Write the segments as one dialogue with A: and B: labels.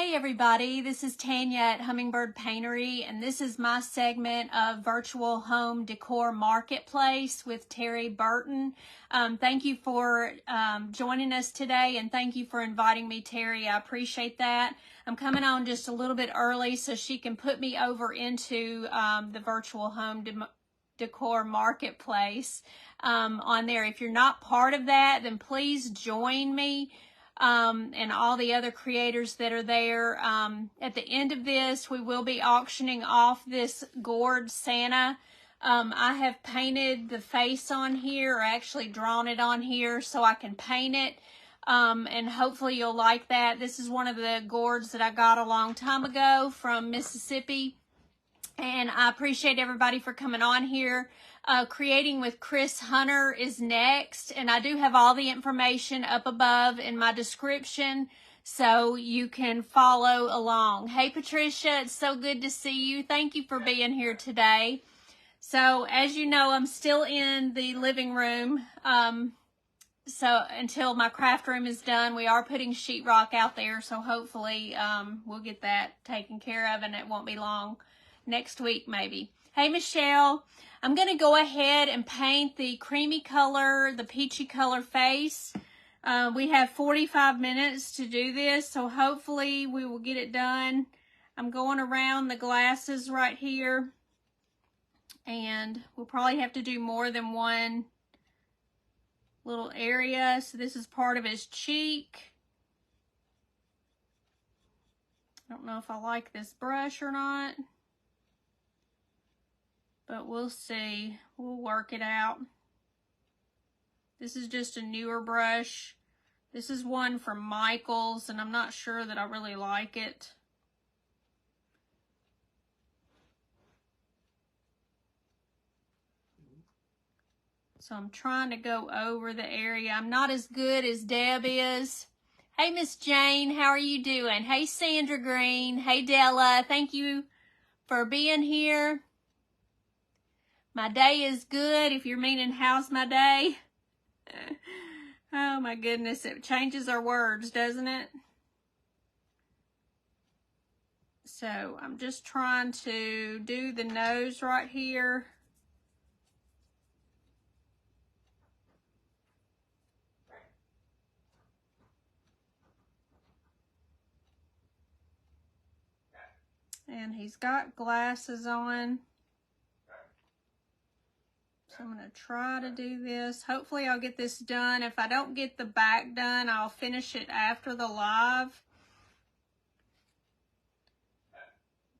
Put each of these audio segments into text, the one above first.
A: Hey everybody, this is Tanya at Hummingbird Paintery, and this is my segment of Virtual Home Decor Marketplace with Terry Burton. Thank you for joining us today, and thank you for inviting me, Terry. I appreciate that. I'm coming on just a little bit early so she can put me over into the Virtual Home Decor Marketplace on there. If you're not part of that, then please join me. And all the other creators that are there. At the end of this, we will be auctioning off this gourd Santa. I have painted the face on here, or actually drawn it on here so I can paint it. And hopefully you'll like that. This is one of the gourds that I got a long time ago from Mississippi. And I appreciate everybody for coming on here. Creating with Chris Hunter is next, and I do have all the information up above in my description so you can follow along. Hey Patricia, it's so good to see you. Thank you for being here today. So as you know, I'm still in the living room. So until my craft room is done, we are putting sheetrock out there, so hopefully we'll get that taken care of, and it won't be long. Next week maybe. Hey Michelle, I'm going to go ahead and paint the creamy color, the peachy color face. We have 45 minutes to do this, so hopefully we will get it done. I'm going around the glasses right here, and we'll probably have to do more than one little area. So this is part of his cheek. I don't know if I like this brush or not, but we'll see. We'll work it out. This is just a newer brush. This is one from Michael's, and I'm not sure that I really like it. So I'm trying to go over the area. I'm not as good as Deb is. Hey, Miss Jane, how are you doing? Hey, Sandra Green. Hey, Della. Thank you for being here. My day is good, if you're meaning how's my day. Oh my goodness, it changes our words, doesn't it? So I'm just trying to do the nose right here. And he's got glasses on. So I'm going to try to do this. Hopefully I'll get this done. If I don't get the back done, I'll finish it after the live.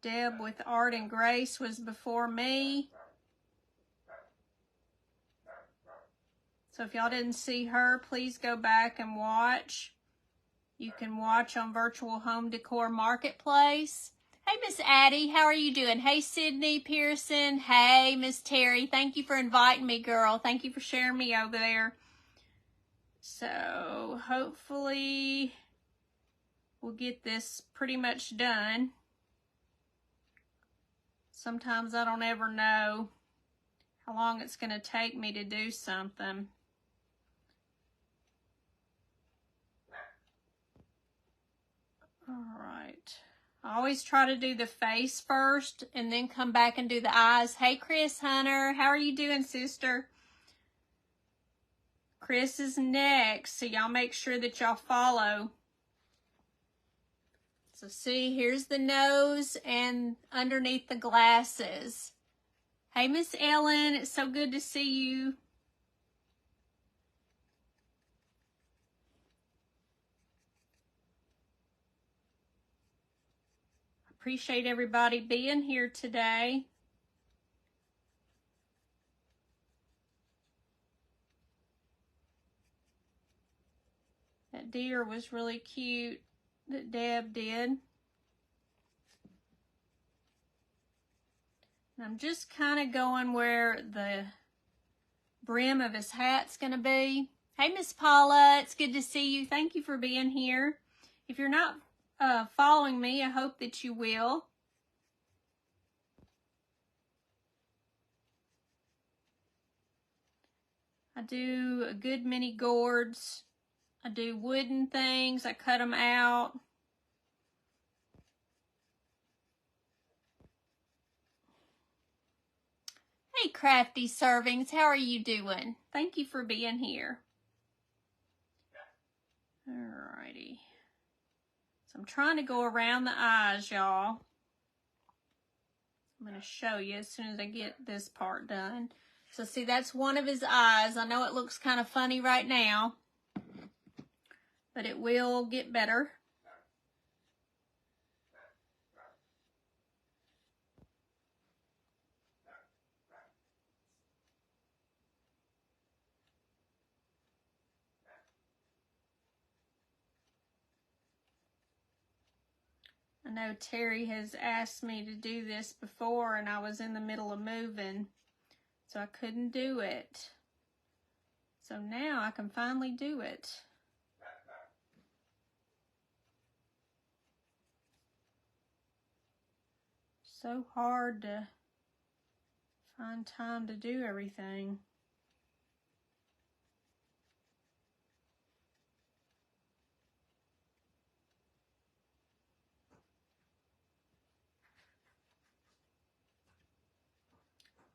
A: Deb with Art and Grace was before me. So if y'all didn't see her, please go back and watch. You can watch on Virtual Home Decor Marketplace. Hey, Miss Addie, how are you doing? Hey, Sydney Pearson. Hey, Miss Terry. Thank you for inviting me, girl. Thank you for sharing me over there. So hopefully we'll get this pretty much done. Sometimes I don't ever know how long it's going to take me to do something. All right. I always try to do the face first and then come back and do the eyes. Hey, Chris Hunter. How are you doing, sister? Chris is next, so y'all make sure that y'all follow. So see, here's the nose and underneath the glasses. Hey, Miss Ellen. It's so good to see you. Appreciate everybody being here today. That deer was really cute that Deb did. And I'm just kind of going where the brim of his hat's going to be. Hey, Miss Paula, it's good to see you. Thank you for being here. If you're not following me, I hope that you will. I do a good many gourds. I do wooden things. I cut them out. Hey, Crafty Servings, how are you doing? Thank you for being here. Alrighty. So I'm trying to go around the eyes, y'all. I'm going to show you as soon as I get this part done. So see, that's one of his eyes. I know it looks kind of funny right now, but it will get better. I know Terry has asked me to do this before, and I was in the middle of moving, so I couldn't do it. So now I can finally do it. So hard to find time to do everything.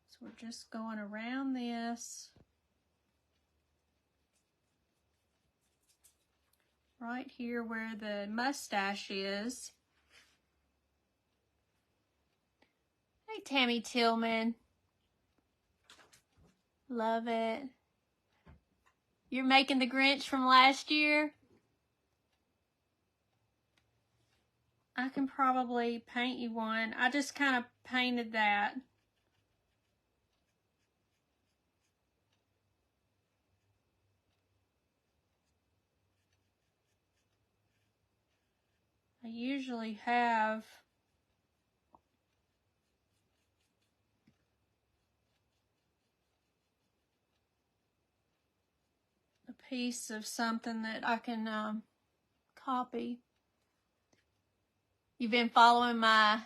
A: So we're just going around this. Right here where the mustache is. Hey, Tammy Tillman. Love it. You're making the Grinch from last year? I can probably paint you one. I just kind of painted that. I usually have a piece of something that I can copy. You've been following my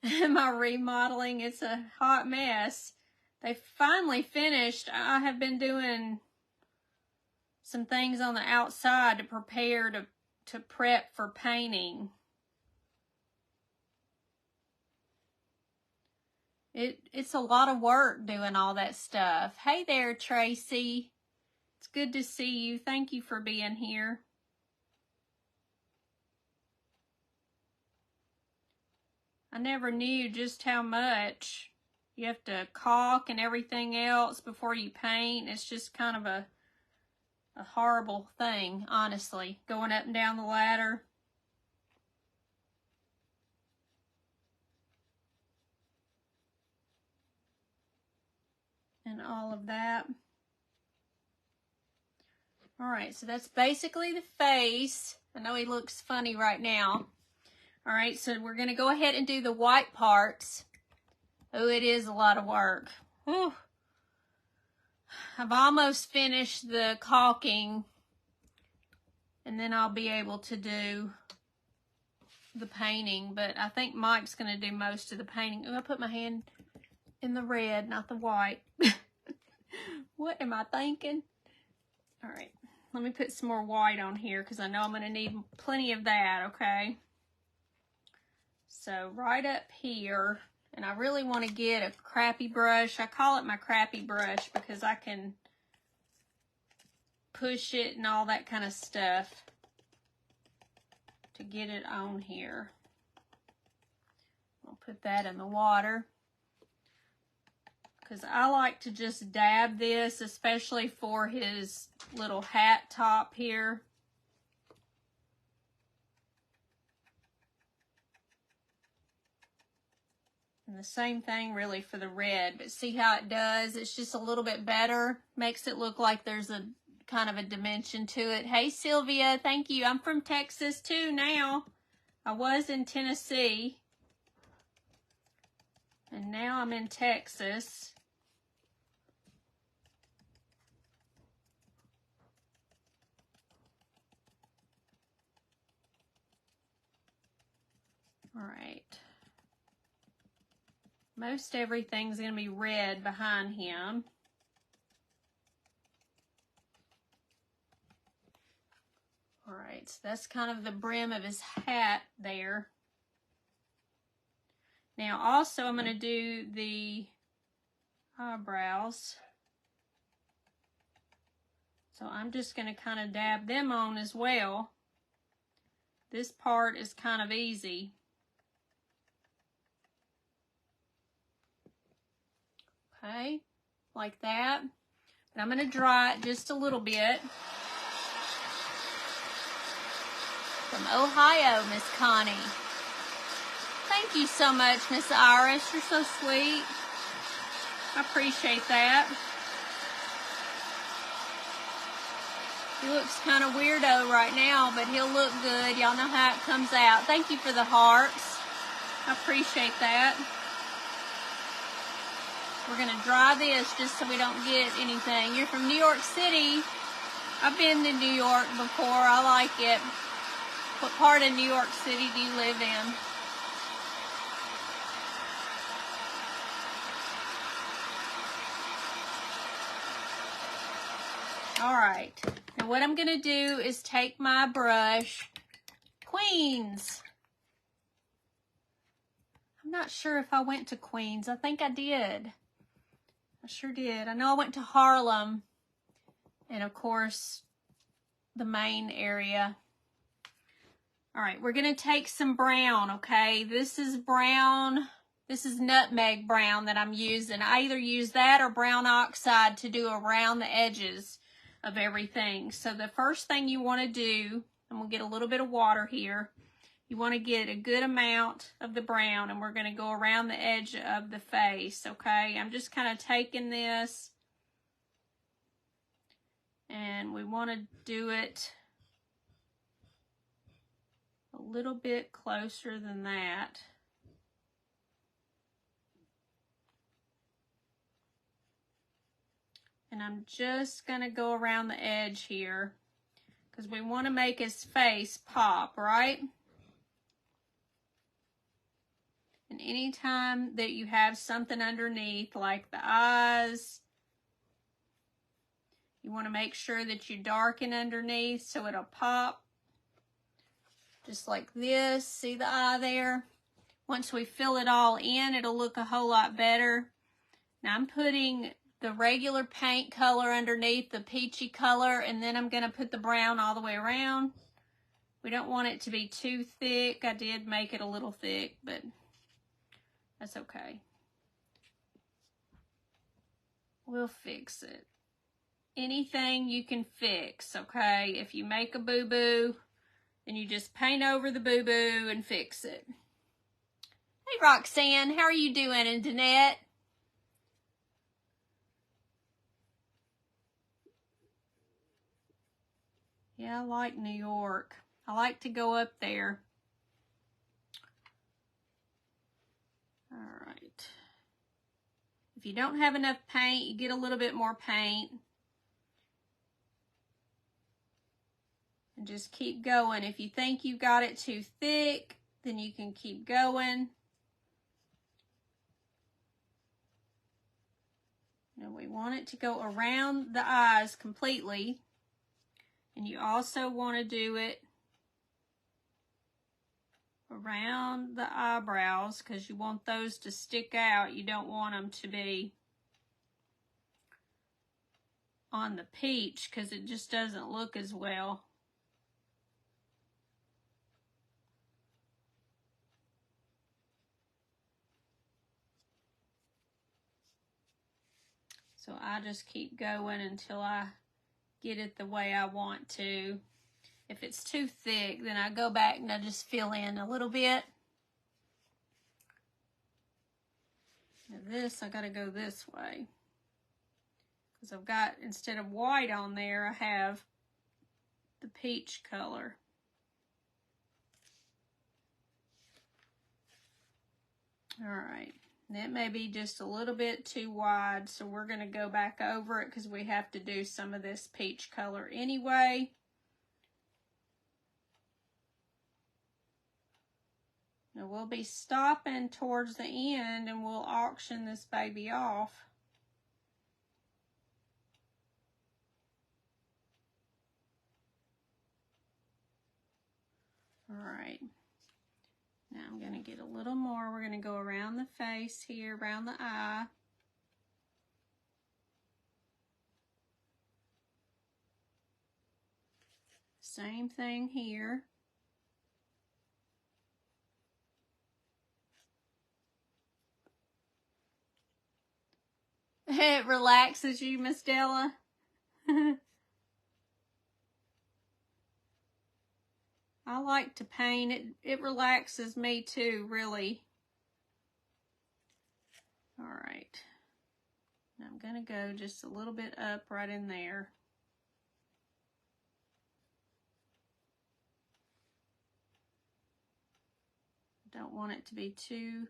A: my remodeling. It's a hot mess. They finally finished. I have been doing some things on the outside to prepare to prep for painting. It's a lot of work doing all that stuff. Hey there, Tracy. It's good to see you. Thank you for being here. I never knew just how much you have to caulk and everything else before you paint. It's just kind of a horrible thing, honestly, going up and down the ladder. And all of that. All right, so that's basically the face. I know he looks funny right now. All right, so we're going to go ahead and do the white parts. Oh, it is a lot of work. Whew. I've almost finished the caulking, and then I'll be able to do the painting, but I think Mike's going to do most of the painting. Oh, I put my hand in the red, not the white. What am I thinking? All right, let me put some more white on here because I know I'm going to need plenty of that, okay? So right up here, and I really want to get a crappy brush. I call it my crappy brush because I can push it and all that kind of stuff to get it on here. I'll put that in the water because I like to just dab this, especially for his little hat top here. And the same thing really for the red, but see how it does? It's just a little bit better. Makes it look like there's a kind of a dimension to it. Hey, Sylvia, thank you. I'm from Texas too now. I was in Tennessee, and now I'm in Texas. All right. Most everything's going to be red behind him. All right, so that's kind of the brim of his hat there. Now also I'm going to do the eyebrows. So I'm just going to kind of dab them on as well. This part is kind of easy. Okay, like that. And I'm going to dry it just a little bit. From Ohio, Miss Connie. Thank you so much, Miss Iris. You're so sweet. I appreciate that. He looks kind of weirdo right now, but he'll look good. Y'all know how it comes out. Thank you for the hearts. I appreciate that. We're going to dry this just so we don't get anything. You're from New York City. I've been to New York before. I like it. What part of New York City do you live in? All right. Now what I'm going to do is take my brush. Queens. I'm not sure if I went to Queens. I think I did. I sure did. I know I went to Harlem. And of course, the main area. All right, we're going to take some brown, okay? This is brown. This is nutmeg brown that I'm using. I either use that or brown oxide to do around the edges of everything. So the first thing you want to do, I'm going to get a little bit of water here. You want to get a good amount of the brown, and we're going to go around the edge of the face, okay? I'm just kind of taking this, and we want to do it a little bit closer than that. And I'm just going to go around the edge here because we want to make his face pop, right? And anytime that you have something underneath, like the eyes, you want to make sure that you darken underneath so it'll pop. Just like this. See the eye there? Once we fill it all in, it'll look a whole lot better. Now I'm putting the regular paint color underneath, the peachy color, and then I'm going to put the brown all the way around. We don't want it to be too thick. I did make it a little thick, but that's okay. We'll fix it. Anything you can fix, okay? If you make a boo-boo, then you just paint over the boo-boo and fix it. Hey, Roxanne, how are you doing? And Danette? Yeah, I like New York. I like to go up there. All right. If you don't have enough paint, you get a little bit more paint. And just keep going. If you think you got it too thick, then you can keep going. And we want it to go around the eyes completely. And you also want to do it around the eyebrows because you want those to stick out. You don't want them to be on the peach because it just doesn't look as well. So I just keep going until I get it the way I want to. If it's too thick, then I go back and I just fill in a little bit. Now this, I gotta go this way. Because I've got, instead of white on there, I have the peach color. All right. That may be just a little bit too wide, so we're going to go back over it because we have to do some of this peach color anyway. Now we'll be stopping towards the end and we'll auction this baby off. All right. Now I'm going to get a little more. We're going to go around the face here, around the eye. same thing here. It relaxes you, Miss Della. I like to paint. It relaxes me too, really. All right. Now I'm going to go just a little bit up right in there. Don't want it to be too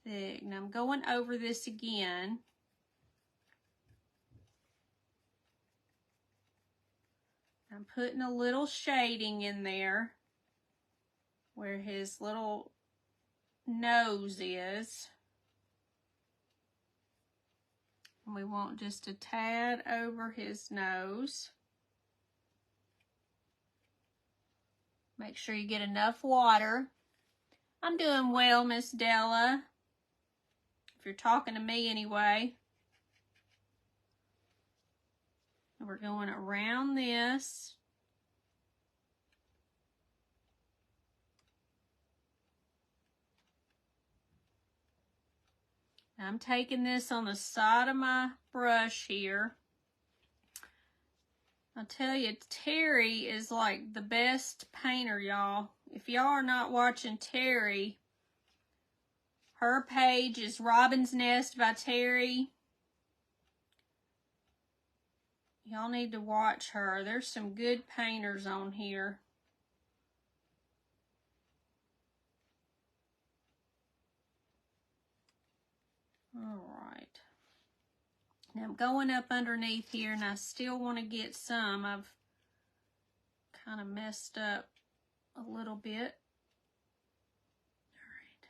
A: thick. Now I'm going over this again. I'm putting a little shading in there where his little nose is. And we want just a tad over his nose. Make sure you get enough water. I'm doing well, Miss Della. If you're talking to me anyway. And we're going around this. I'm taking this on the side of my brush here. I'll tell you, Terry is like the best painter, y'all. If y'all are not watching Terry, her page is Robin's Nest by Terry. Y'all need to watch her. There's some good painters on here. All right. Now I'm going up underneath here, and I still want to get some. I've kind of messed up a little bit. All right.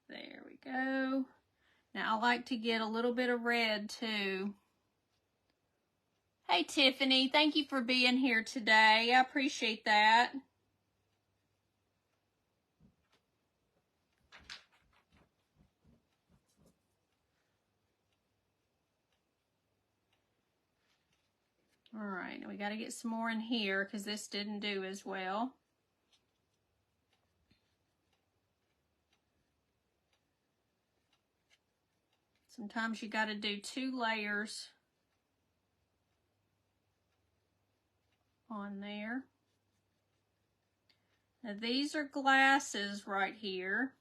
A: There we go. Now I like to get a little bit of red too. Hey Tiffany, thank you for being here today. I appreciate that. All right, now we got to get some more in here because this didn't do as well. Sometimes you got to do 2 layers on there. Now these are glasses right here.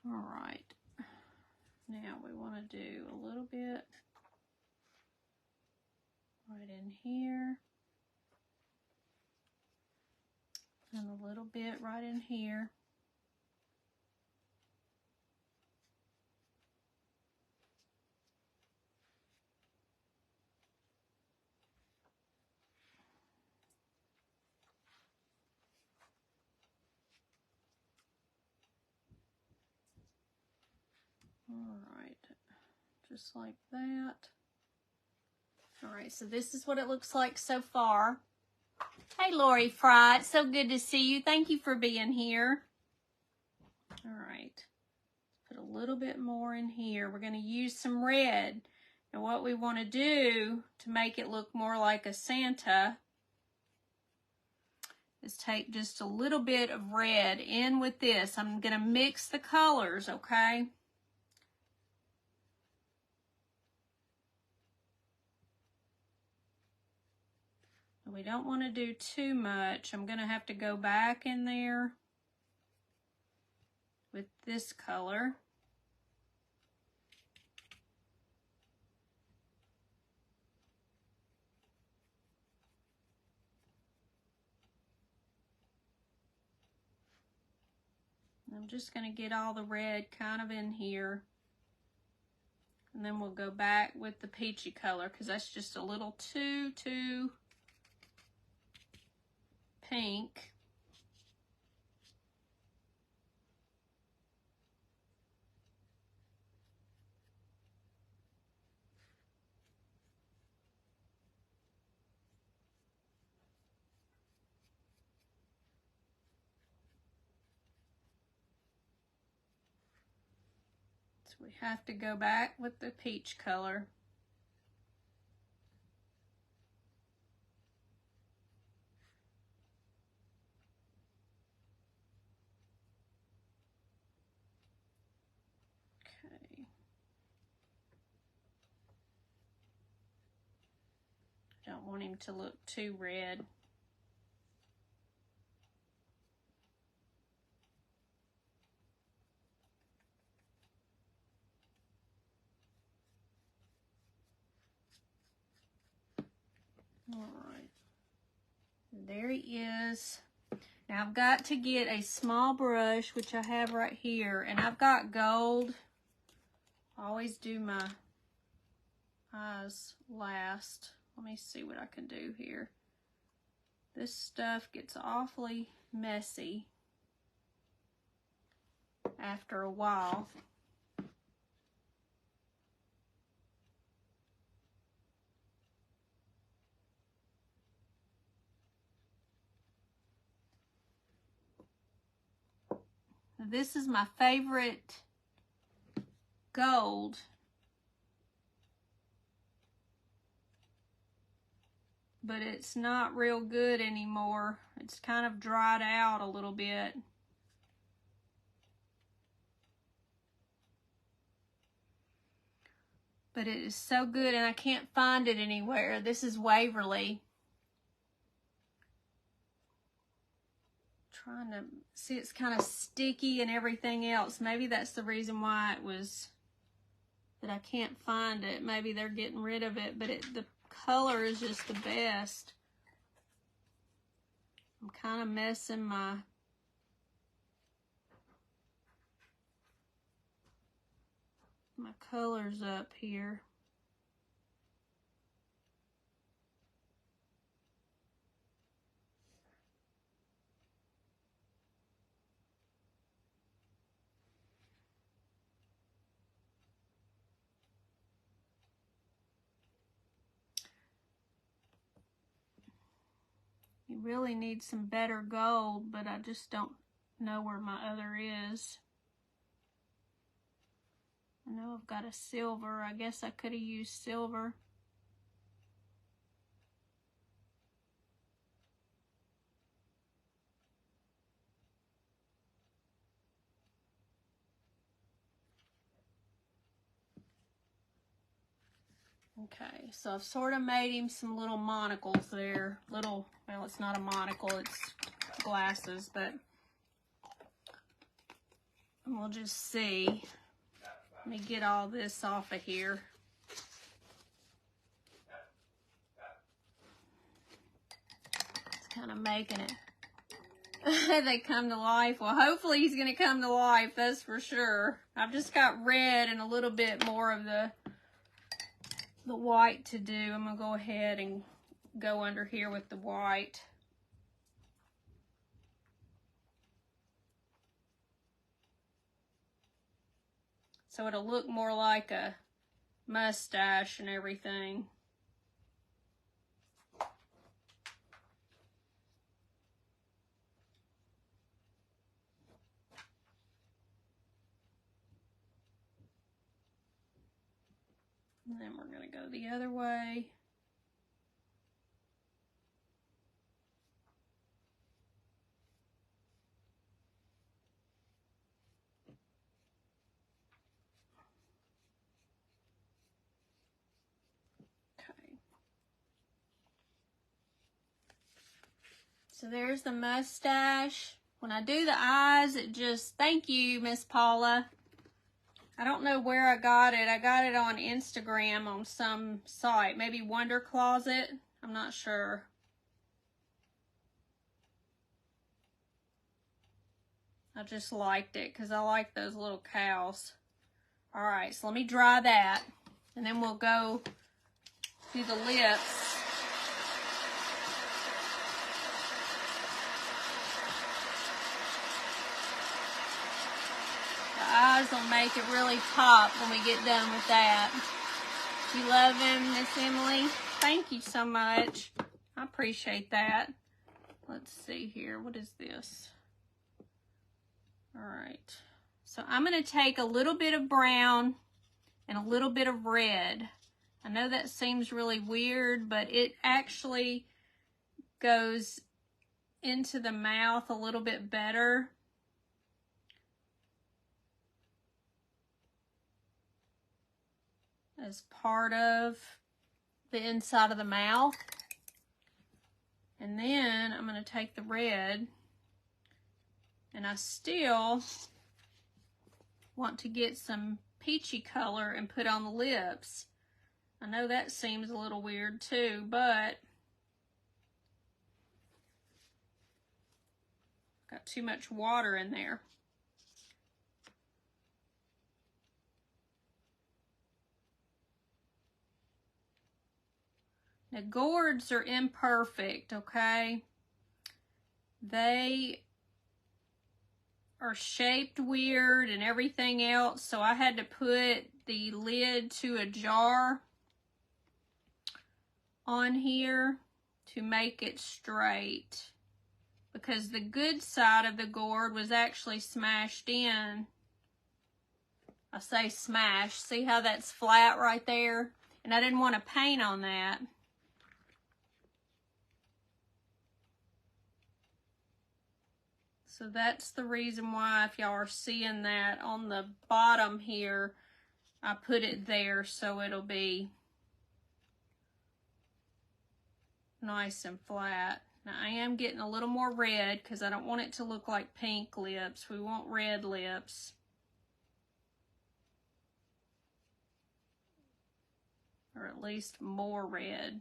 A: All right. Now we want to do a little bit right in here. And a little bit right in here. All right, just like that. All right, so this is what it looks like so far. Hey, Lori Fry, it's so good to see you. Thank you for being here. All right, put a little bit more in here. We're going to use some red. And what we want to do to make it look more like a Santa is take just a little bit of red in with this. I'm going to mix the colors, okay? We don't want to do too much. I'm going to have to go back in there with this color. I'm just going to get all the red kind of in here. And then we'll go back with the peachy color because that's just a little too pink. We have to go back with the peach color. Okay. Don't want him to look too red. All right, there he is. Now I've got to get a small brush, which I have right here, and I've got gold. I always do my eyes last. Let me see what I can do here. This stuff gets awfully messy after a while. This is my favorite gold. But it's not real good anymore. It's kind of dried out a little bit. But it is so good, and I can't find it anywhere. This is Waverly. Trying to see, it's kind of sticky and everything else. Maybe that's the reason why it was that I can't find it. Maybe they're getting rid of it, but the color is just the best. I'm kind of messing my colors up here. You really need some better gold, but I just don't know where my other is. I know I've got a silver. I guess I could have used silver. Okay, so I've sort of made him some little monocles there. Well, it's not a monocle, it's glasses, but we'll just see. Let me get all this off of here. It's kind of making it. They come to life. Well, hopefully he's going to come to life, that's for sure. I've just got red and a little bit more of the white to do. I'm going to go ahead and go under here with the white. So it'll look more like a mustache and everything. And then we're going to go the other way. Okay. So there's the mustache. When I do the eyes, it just, thank you, Miss Paula. I don't know where I got it. I got it on Instagram on some site. Maybe Wonder Closet. I'm not sure. I just liked it because I like those little cows. All right, so let me dry that. And then we'll go do the lips. Eyes will make it really pop when we get done with that. You love him, Miss Emily? Thank you so much. I appreciate that. Let's see here. What is this? All right. So I'm going to take a little bit of brown and a little bit of red. I know that seems really weird, but it actually goes into the mouth a little bit better. As part of the inside of the mouth. And then I'm going to take the red, and I still want to get some peachy color and put on the lips. I know that seems a little weird too, but got too much water in there. Now, gourds are imperfect, okay? They are shaped weird and everything else, so I had to put the lid to a jar on here to make it straight, because the good side of the gourd was actually smashed in. I say smashed. See how that's flat right there? And I didn't want to paint on that. So that's the reason why, if y'all are seeing that on the bottom here, I put it there so it'll be nice and flat. Now I am getting a little more red because I don't want it to look like pink lips. We want red lips. Or at least more red.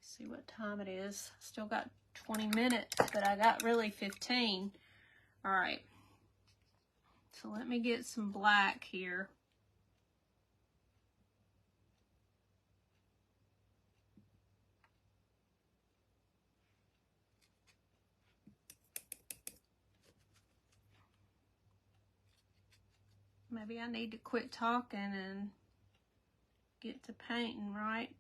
A: See what time it is. Still got 20 minutes, but I got really 15. All right. So let me get some black here. Maybe I need to quit talking and get to painting, right?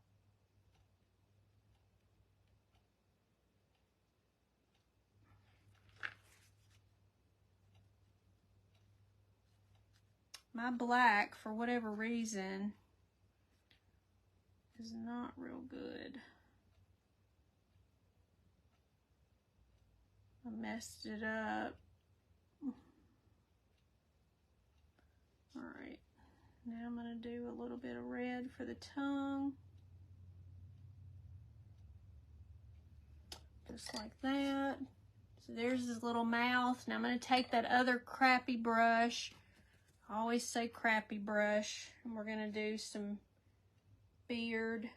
A: My black, for whatever reason, is not real good. I messed it up. All right, now I'm gonna do a little bit of red for the tongue. Just like that. So there's his little mouth. Now I'm gonna take that other crappy brush. I always say crappy brush. And we're gonna do some beard.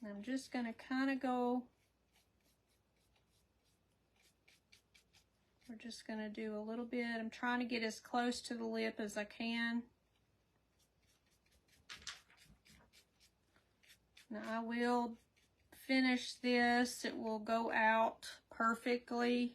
A: I'm just going to kind of go, we're just going to do a little bit. I'm trying to get as close to the lip as I can. Now I will finish this. It will go out perfectly.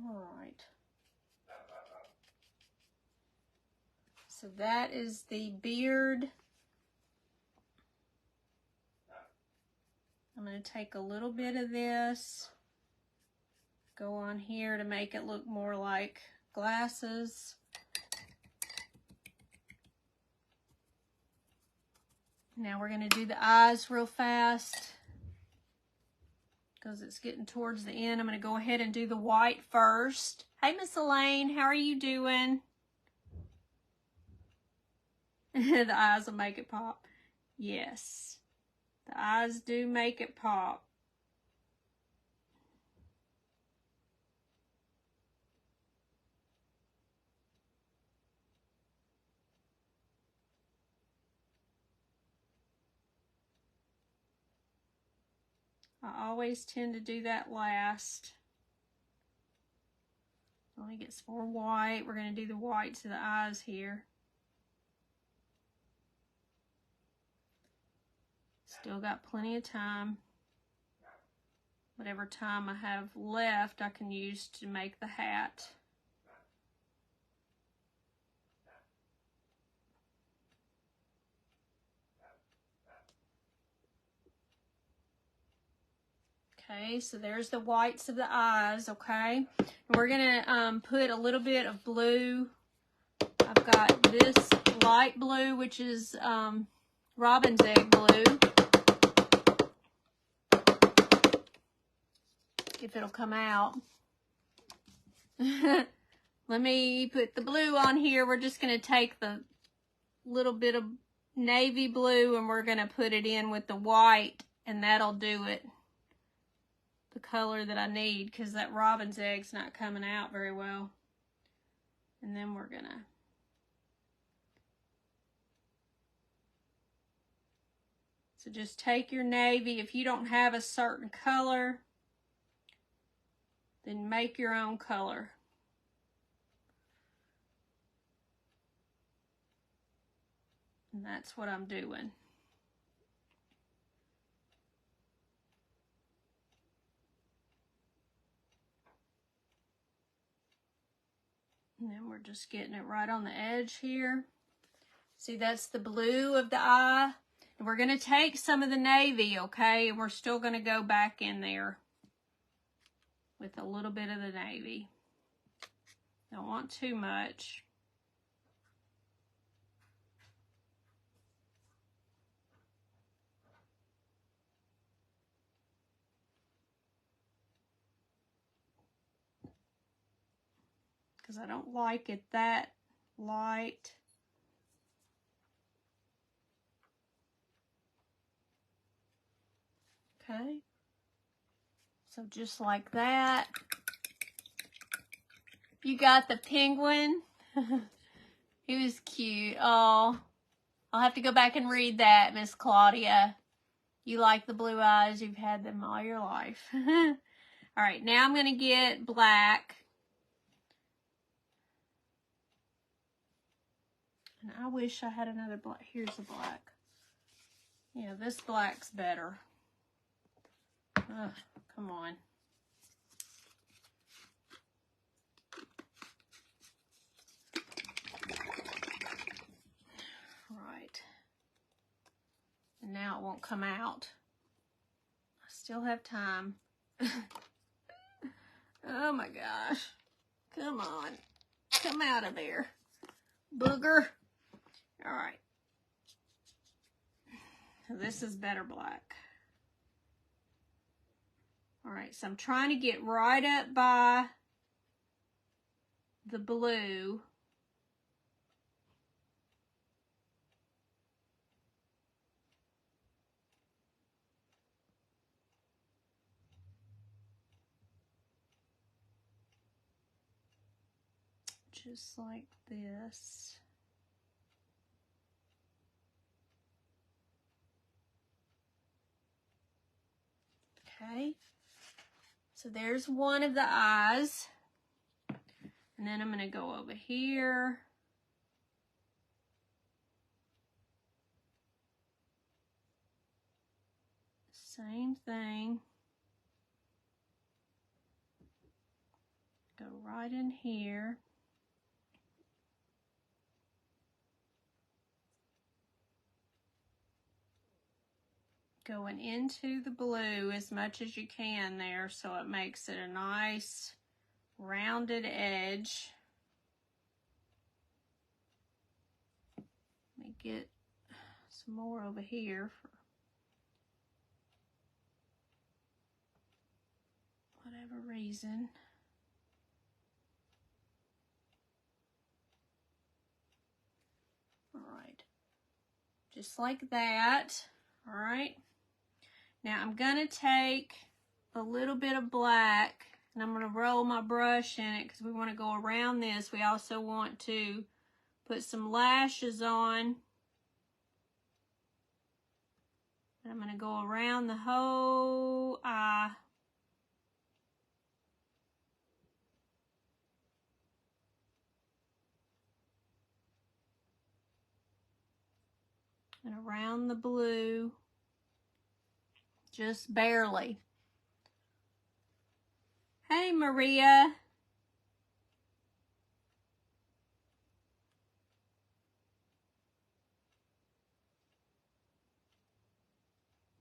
A: All right. So that is the beard. I'm going to take a little bit of this, go on here to make it look more like glasses. Now we're going to do the eyes real fast because it's getting towards the end. I'm going to go ahead and do the white first. Hey, Miss Elaine, how are you doing? The eyes will make it pop. Yes, the eyes do make it pop. I always tend to do that last. Let me get some more white. We're going to do the whites of the eyes here. Still got plenty of time. Whatever time I have left, I can use to make the hat. Okay, so there's the whites of the eyes, okay? And we're gonna put a little bit of blue. I've got this light blue, which is robin's egg blue. If it'll come out. Let me put the blue on here. We're just gonna take the little bit of navy blue and we're gonna put it in with the white, and that'll do it. The color that I need, because that robin's egg's not coming out very well. And then we're gonna so just take your navy. If you don't have a certain color, then make your own color. And that's what I'm doing. And then we're just getting it right on the edge here. See, that's the blue of the eye. And we're going to take some of the navy, okay? And we're still going to go back in there with a little bit of the navy. Don't want too much. Because I don't like it that light. Okay. So just like that. You got the penguin. He was cute. Oh, I'll have to go back and read that, Miss Claudia. You like the blue eyes. You've had them all your life. All right, now I'm going to get black. And I wish I had another black. Here's the black. Yeah, this black's better. Ugh, come on. Right. And now it won't come out. I still have time. Oh my gosh. Come on. Come out of there. Booger. All right. This is better black. All right, so I'm trying to get right up by the blue. Just like this. Okay, so there's one of the eyes. And then I'm going to go over here. Same thing. Go right in here. Going into the blue as much as you can there, so it makes it a nice rounded edge. Let me get some more over here for whatever reason. All right, just like that. All right. Now I'm gonna take a little bit of black and I'm gonna roll my brush in it because we want to go around this. We also want to put some lashes on. And I'm gonna go around the whole eye. and around the blue, just barely. Hey, Maria.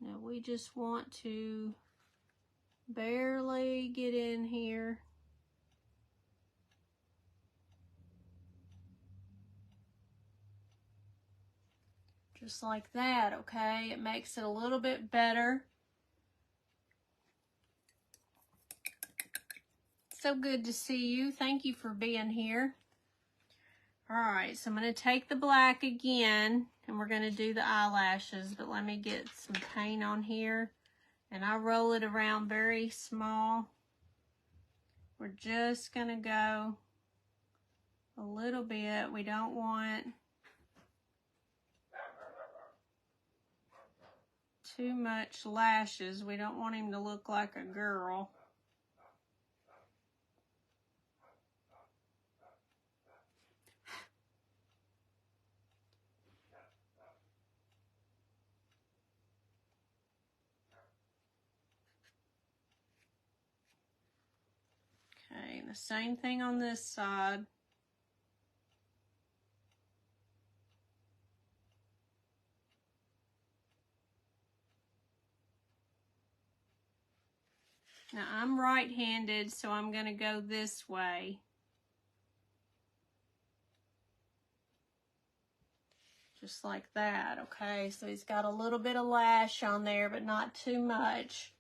A: Now we just want to barely get in here. Just like that, okay? It makes it a little bit better. So good to see you. Thank you for being here. All right, so I'm going to take the black again, and we're going to do the eyelashes, but let me get some paint on here, and I roll it around very small. We're just going to go a little bit. We don't want too much lashes. We don't want him to look like a girl. Okay, the same thing on this side. Now I'm right-handed, so I'm going to go this way. Just like that, okay? So he's got a little bit of lash on there, but not too much.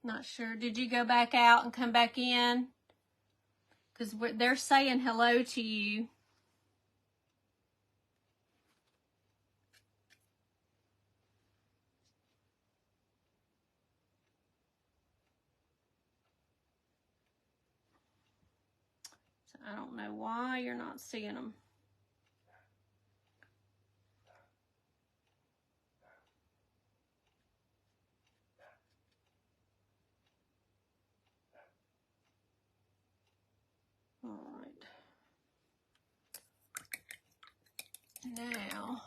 A: Not sure. Did you go back out and come back in? Because they're saying hello to you. So I don't know why you're not seeing them. All right. Now,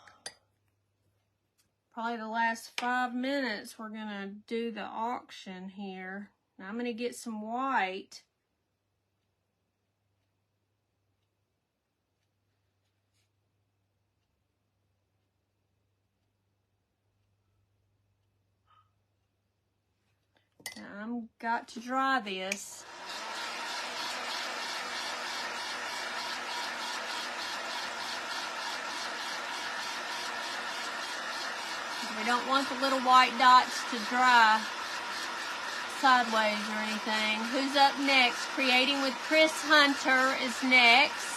A: probably the last 5 minutes, we're going to do the auction here. Now I'm going to get some white. Now I'm got to dry this. We don't want the little white dots to dry sideways or anything. Who's up next? Creating with Chris Hunter is next.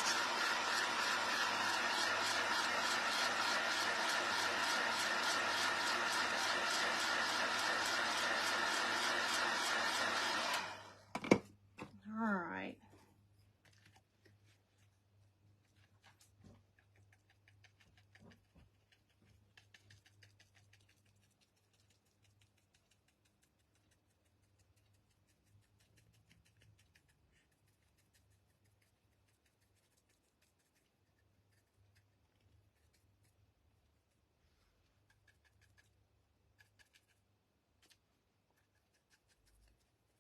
A: All right.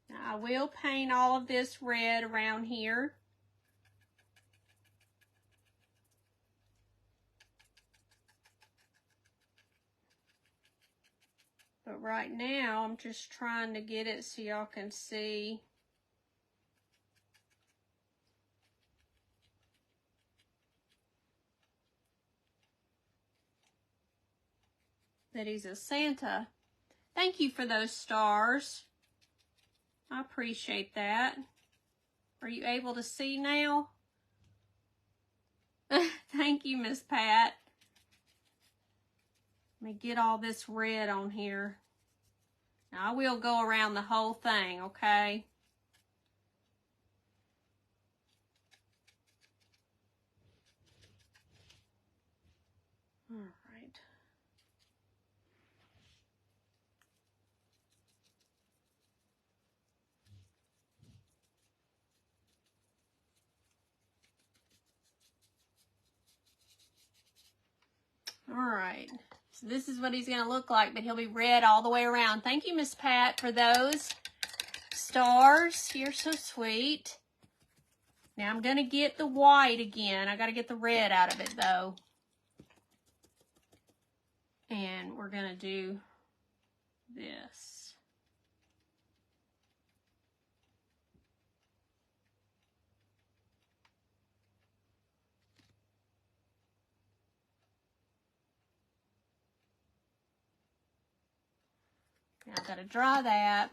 A: Now I will paint all of this red around here. But right now, I'm just trying to get it so y'all can see. That he's a Santa. Thank you for those stars. I appreciate that. Are you able to see now? Thank you, Miss Pat. Let me get all this red on here. Now I will go around the whole thing, okay? All right. right. So this is what he's going to look like, but he'll be red all the way around. Thank you, Miss Pat, for those stars. You're so sweet. Now I'm going to get the white again. I got to get the red out of it, though. And we're going to do this. Now I've got to dry that.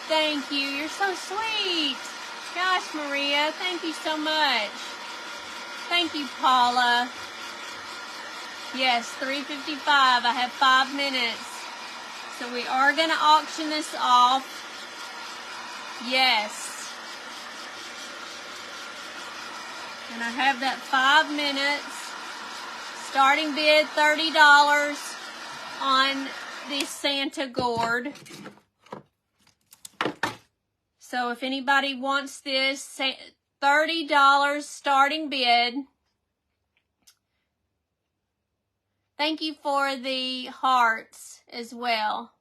A: Thank you. You're so sweet. Gosh, Maria, thank you so much. Thank you, Paula. Yes, 3:55. I have 5 minutes. So we are going to auction this off. Yes. And I have that 5 minutes. Starting bid $30 on the Santa gourd. So if anybody wants this, $30 starting bid. Thank you for the hearts as well.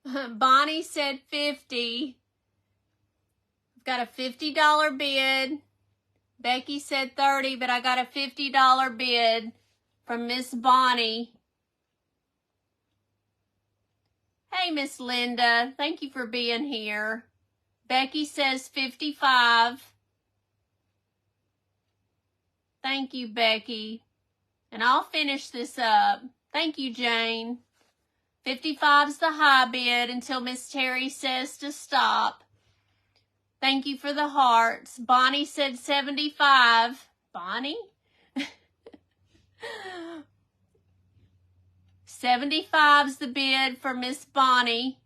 A: Bonnie said 50. I've got a $50 bid. Becky said 30, but I got a $50 bid from Miss Bonnie. Hey, Miss Linda. Thank you for being here. Becky says 55. Thank you, Becky. And I'll finish this up. Thank you, Jane. 55's the high bid until Miss Terry says to stop. Thank you for the hearts. Bonnie said 75. Bonnie? 75's the bid for Miss Bonnie.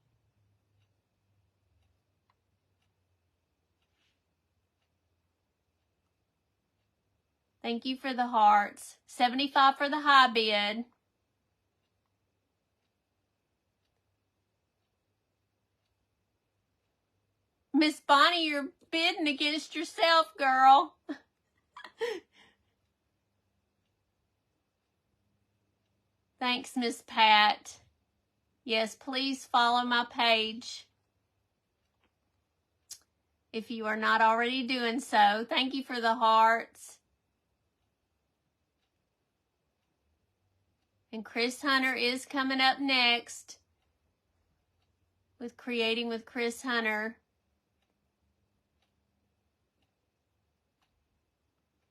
A: Thank you for the hearts. 75 for the high bid. Miss Bonnie, you're bidding against yourself, girl. Thanks, Miss Pat. Yes, please follow my page if you are not already doing so. Thank you for the hearts. And Chris Hunter is coming up next with Creating with Chris Hunter.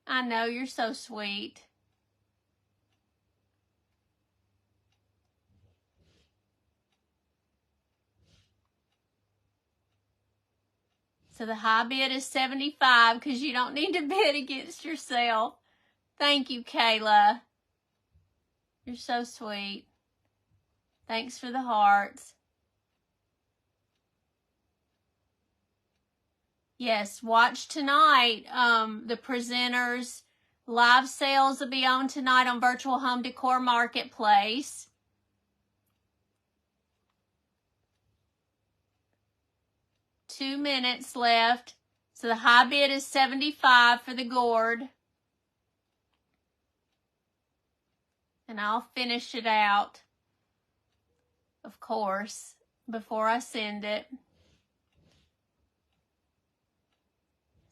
A: I know, you're so sweet. So the high bid is 75 because you don't need to bid against yourself. Thank you, Kayla. You're so sweet. Thanks for the hearts. Yes, watch tonight. The presenters' live sales will be on tonight on Virtual Home Decor Marketplace. Two minutes left. So the high bid is 75 for the gourd. And I'll finish it out, of course, before I send it.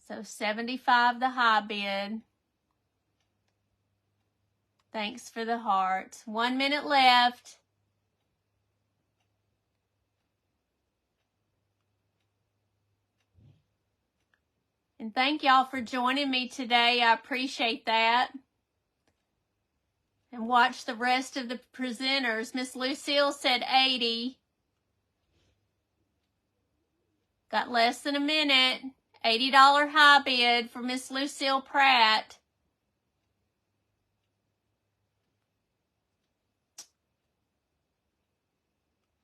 A: So 75 the high bid. Thanks for the hearts. 1 minute left. And thank y'all for joining me today. I appreciate that. And watch the rest of the presenters. Miss Lucille said 80. Got less than a minute. $80 high bid for Miss Lucille Pratt.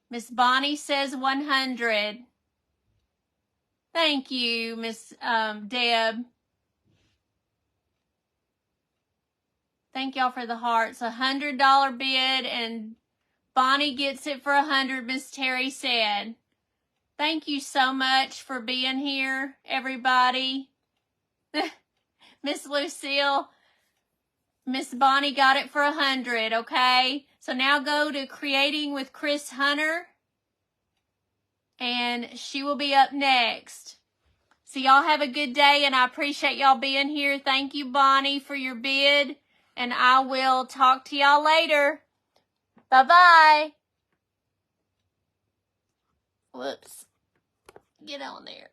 A: Miss Bonnie says 100. Thank you, Miss Deb. Thank y'all for the hearts. $100 bid, and Bonnie gets it for 100, Miss Terry said. Thank you so much for being here, everybody. Miss Lucille, Miss Bonnie got it for 100, okay? So now go to Creating with Chris Hunter, and she will be up next. So y'all have a good day, and I appreciate y'all being here. Thank you, Bonnie, for your bid, and I will talk to y'all later. Bye-bye. Whoops. Get on there.